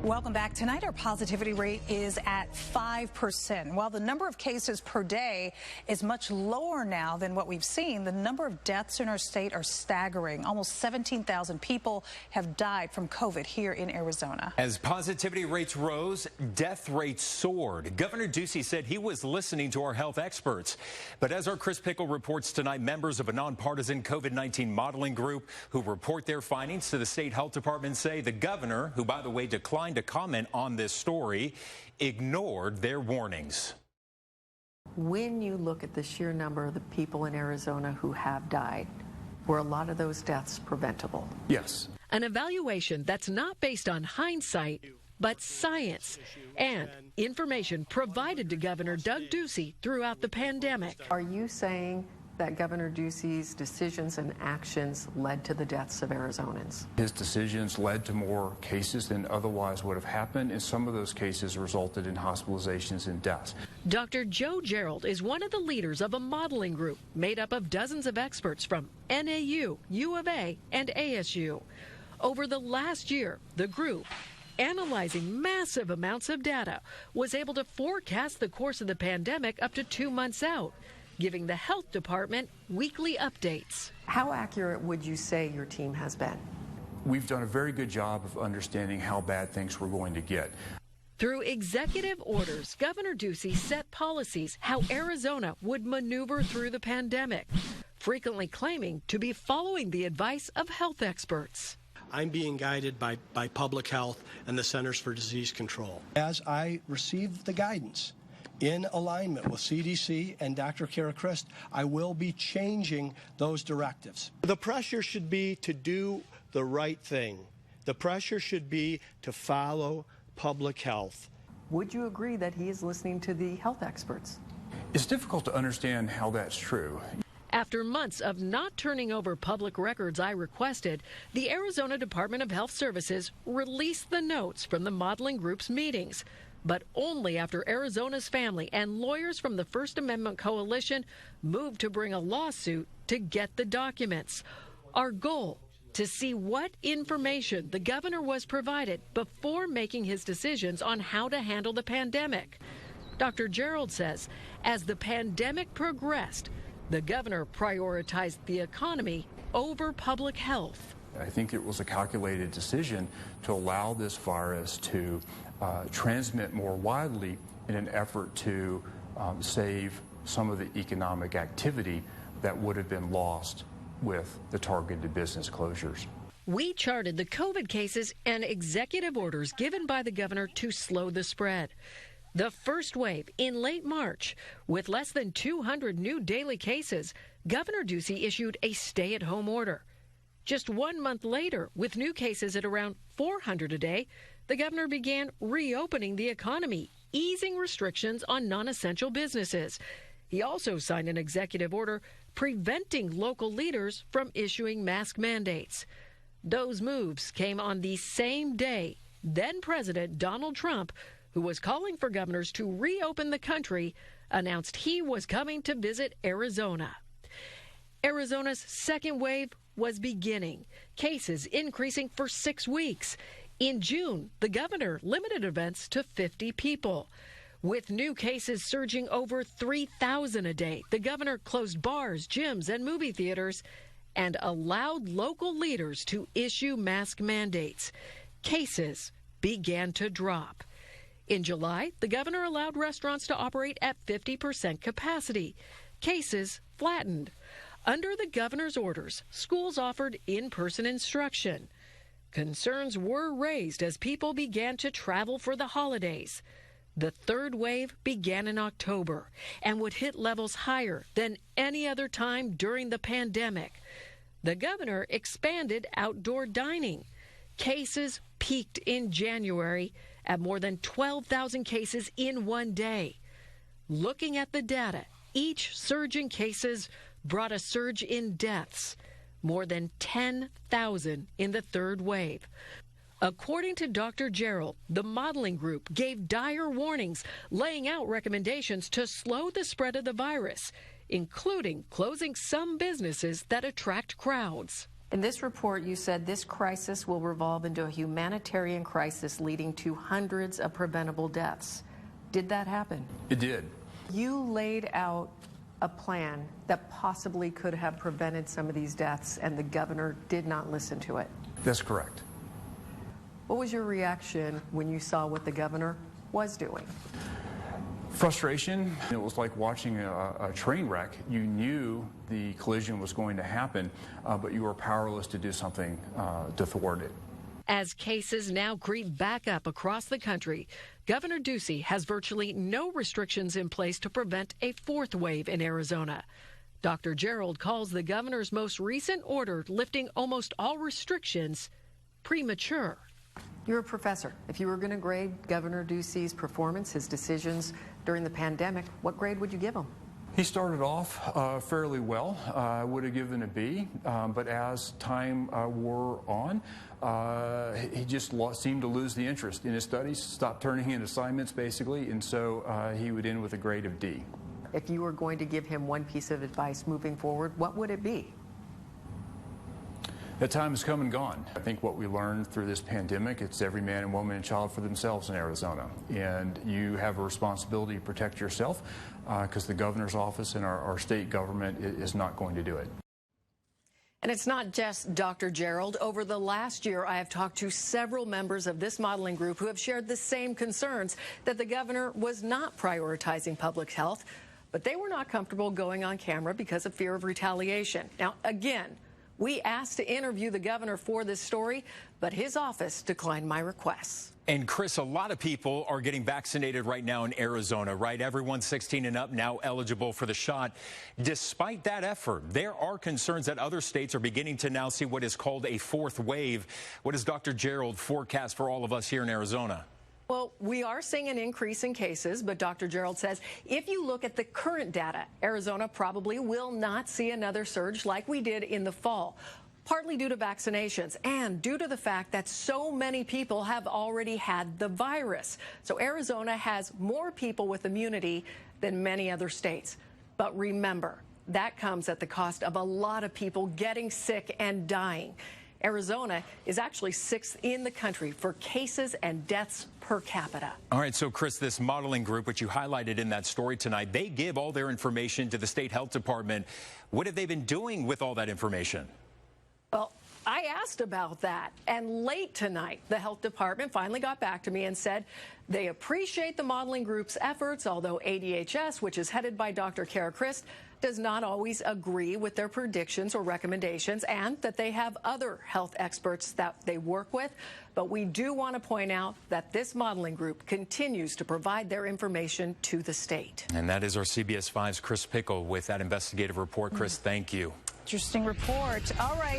Welcome back. Tonight, our positivity rate is at 5%. While the number of cases per day is much lower now than what we've seen, the number of deaths in our state are staggering. Almost 17,000 people have died from COVID here in Arizona. As positivity rates rose, death rates soared. Governor Ducey said he was listening to our health experts. But as our Chris Pickle reports tonight, members of a nonpartisan COVID-19 modeling group who report their findings to the state health department say the governor, who, by the way, declined to comment on this story, ignored their warnings. When you look at the sheer number of the people in Arizona who have died, were a lot of those deaths preventable? Yes. An evaluation that's not based on hindsight, but science and information provided to Governor Doug Ducey throughout the pandemic. Are you saying that Governor Ducey's decisions and actions led to the deaths of Arizonans? His decisions led to more cases than otherwise would have happened, and some of those cases resulted in hospitalizations and deaths. Dr. Joe Gerald is one of the leaders of a modeling group made up of dozens of experts from NAU, U of A, and ASU. Over the last year, the group, analyzing massive amounts of data, was able to forecast the course of the pandemic up to 2 months out, giving the health department weekly updates. How accurate would you say your team has been? We've done a very good job of understanding how bad things were going to get. Through executive orders, Governor Ducey set policies how Arizona would maneuver through the pandemic, frequently claiming to be following the advice of health experts. I'm being guided by public health and the Centers for Disease Control. As I receive the guidance, in alignment with CDC and Dr. Kara Christ, I will be changing those directives. The pressure should be to do the right thing. The pressure should be to follow public health. Would you agree that he is listening to the health experts? It's difficult to understand how that's true. After months of not turning over public records I requested, the Arizona Department of Health Services released the notes from the modeling group's meetings, but only after Arizona's family and lawyers from the First Amendment Coalition moved to bring a lawsuit to get the documents. Our goal, to see what information the governor was provided before making his decisions on how to handle the pandemic. Dr. Gerald says, as the pandemic progressed, the governor prioritized the economy over public health. I think it was a calculated decision to allow this virus to transmit more widely in an effort to save some of the economic activity that would have been lost with the targeted business closures. We charted the COVID cases and executive orders given by the governor to slow the spread. The first wave in late March, with less than 200 new daily cases, Governor Ducey issued a stay-at-home order. Just 1 month later, with new cases at around 400 a day, the governor began reopening the economy, easing restrictions on non-essential businesses. He also signed an executive order preventing local leaders from issuing mask mandates. Those moves came on the same day then President Donald Trump, who was calling for governors to reopen the country, announced he was coming to visit Arizona. Arizona's second wave was beginning, cases increasing for 6 weeks. In June, the governor limited events to 50 people. With new cases surging over 3,000 a day, the governor closed bars, gyms, and movie theaters and allowed local leaders to issue mask mandates. Cases began to drop. In July, the governor allowed restaurants to operate at 50% capacity. Cases flattened. Under the governor's orders, schools offered in-person instruction. Concerns were raised as people began to travel for the holidays. The third wave began in October and would hit levels higher than any other time during the pandemic. The governor expanded outdoor dining. Cases peaked in January at more than 12,000 cases in one day. Looking at the data, each surge in cases brought a surge in deaths, more than 10,000 in the third wave. According to Dr. Gerald, the modeling group gave dire warnings, laying out recommendations to slow the spread of the virus, including closing some businesses that attract crowds. In this report, you said this crisis will revolve into a humanitarian crisis leading to hundreds of preventable deaths. Did that happen? It did. You laid out a plan that possibly could have prevented some of these deaths, and the governor did not listen to it. That's correct. What was your reaction when you saw what the governor was doing? Frustration. It was like watching a train wreck. You knew the collision was going to happen, but you were powerless to do something to thwart it. As cases now creep back up across the country, Governor Ducey has virtually no restrictions in place to prevent a fourth wave in Arizona. Dr. Gerald calls the governor's most recent order lifting almost all restrictions premature. You're a professor. If you were going to grade Governor Ducey's performance, his decisions during the pandemic, what grade would you give him? He started off fairly well. I would have given a B, but as time wore on, he just seemed to lose the interest in his studies, stopped turning in assignments basically, and so he would end with a grade of D. If you were going to give him one piece of advice moving forward, what would it be? That time has come and gone. I think what we learned through this pandemic, it's every man and woman and child for themselves in Arizona. And you have a responsibility to protect yourself because the governor's office and our state government is not going to do it. And it's not just Dr. Gerald. Over the last year, I have talked to several members of this modeling group who have shared the same concerns that the governor was not prioritizing public health, but they were not comfortable going on camera because of fear of retaliation. Now, again, we asked to interview the governor for this story, but his office declined my requests. And Chris, a lot of people are getting vaccinated right now in Arizona, right? Everyone 16 and up now eligible for the shot. Despite that effort, there are concerns that other states are beginning to now see what is called a fourth wave. What does Dr. Gerald forecast for all of us here in Arizona? Well, we are seeing an increase in cases, but Dr. Gerald says if you look at the current data, Arizona probably will not see another surge like we did in the fall, partly due to vaccinations and due to the fact that so many people have already had the virus. So Arizona has more people with immunity than many other states. But remember, that comes at the cost of a lot of people getting sick and dying. Arizona is actually 6th in the country for cases and deaths per capita. All right, so Chris, this modeling group, which you highlighted in that story tonight, they give all their information to the state health department. What have they been doing with all that information? Well, I asked about that, and late tonight, the health department finally got back to me and said they appreciate the modeling group's efforts, although ADHS, which is headed by Dr. Kara Christ, does not always agree with their predictions or recommendations, and that they have other health experts that they work with. But we do want to point out that this modeling group continues to provide their information to the state. And that is our CBS 5's Chris Pickle with that investigative report. Chris, thank you. Interesting report. All right.